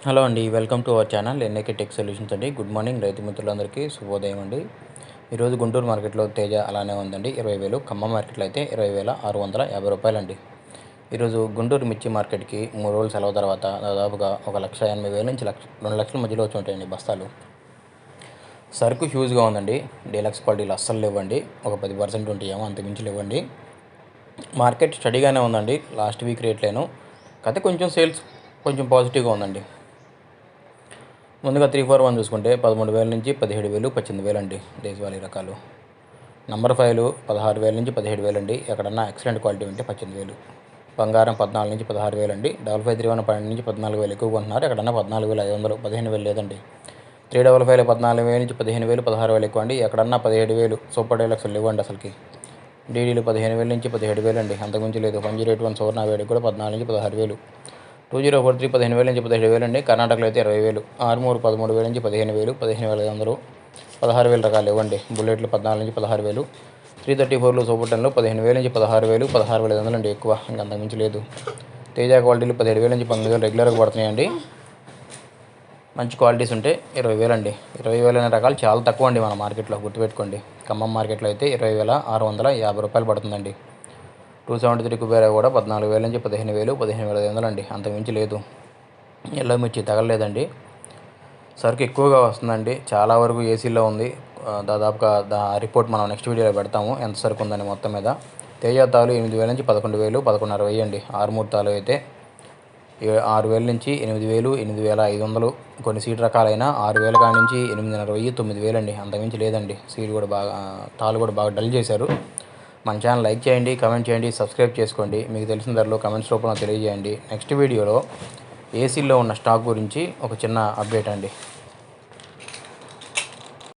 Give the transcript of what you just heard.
Hello అండి, welcome to our channel NAK tech solutions అండి. Good morning రైతు మిత్రులందరికీ శుభోదయం అండి. ఈరోజు గుంటూరు మార్కెట్లో తేజ అలానే ఉందండి 20,000. ఖమ్మం మార్కెట్లో అయితే 20,650 అండి. ఈరోజు గుంటూరు మిర్చి మార్కెట్కి 3 రోజుల సెలవు తర్వాత దాదాపుగా 1,80,000 నుంచి 2 లక్షల మధ్యలో వచ్చి ఉంటాయండి బస్తాలు. సరుకు హ్యూజ్గా ఉందండి. డీలక్స్ క్వాలిటీలు అస్సలు లేవండి. ఒక 10% ఉంటాయేమో, అంతకుమించి లేవండి. మార్కెట్ స్టడీగానే ఉందండి. లాస్ట్ వీక్ రేట్లేను కాకపోతే కొంచెం సేల్స్ కొంచెం పాజిటివ్గా ఉందండి. ముందుగా 341 చూసుకుంటే 13,000 నుంచి 17,000, 18,000 అండి దేశవాళీ రకాలు. నంబర్ 5 16,000 నుంచి 17,000 అండి. ఎక్కడన్నా ఎక్సలెంట్ క్వాలిటీ ఉంటే 18,000. బంగారం 14 నుంచి 16,000 అండి. 5531 12 నుంచి 14,000 ఎక్కువ కొంటున్నారు. ఎక్కడన్నా 14,500, 15,000 లేదండి. 355 14,000 నుంచి 15,000, 16,000 ఎక్కువ అండి. ఎక్కడన్నా 17,000 సూపర్ డీలక్స్ లేవండి అసలుకి. డీడీలు 15,000 నుంచి 17,000 అండి, అంతకుమించి లేదు. 1081 సువర్ణ వేడికి కూడా 14 నుంచి 16,000. 2043 15,000 నుంచి 17,000 అండి. కర్ణాటకలో అయితే 20,000. ఆర్మూర్ 13,000 నుంచి 15,000, 15,500, 16,000 రకాలు ఇవ్వండి. బుల్లెట్లు 14 నుంచి 16,000. 334లో సూపర్ 10లో 15,000 నుంచి 16,000, 16,500 అండి ఎక్కువ, ఇంకా అంతకుమించి లేదు. తేజ క్వాలిటీలు 17,000 నుంచి 19,000 రెగ్యులర్గా పడుతున్నాయండి. మంచి క్వాలిటీస్ ఉంటే 20,000 అండి. 20,000 అనే రకాలు చాలా తక్కువ అండి మన మార్కెట్లో, గుర్తుపెట్టుకోండి. ఖమ్మం మార్కెట్లో అయితే 20,650 పడుతుందండి. 273 కుబేరా కూడా 14,000 నుంచి 15,000, 15,500 అండి, అంతకుమించి లేదు. ఎల్లో మిర్చి తగలలేదండి. సరుకు ఎక్కువగా వస్తుందండి. చాలా వరకు ఏసీలో ఉంది. దాదాపుగా రిపోర్ట్ మనం నెక్స్ట్ వీడియోలో పెడతాము, ఎంత సరుకు ఉందని మొత్తం మీద. తేజ తాలు 8,000 నుంచి 11,000, 11,500 అండి. ఆర్మూర్ తాలు అయితే 6,000 నుంచి 8,000, 8,500. కొన్ని సీడ్ రకాలైన 6,000 కాడి నుంచి 8,500, 9,000 అండి, అంతకుమించి లేదండి. సీడ్ కూడా బాగా తాలు కూడా బాగా డల్ చేశారు. మన ఛానల్ లైక్ చేయండి, కామెంట్ చేయండి, సబ్స్క్రైబ్ చేసుకోండి. మీకు తెలిసిన ధరలో కామెంట్స్ రూపంలో తెలియజేయండి. నెక్స్ట్ వీడియోలో ఏసీలో ఉన్న స్టాక్ గురించి ఒక చిన్న అప్డేట్ అండి.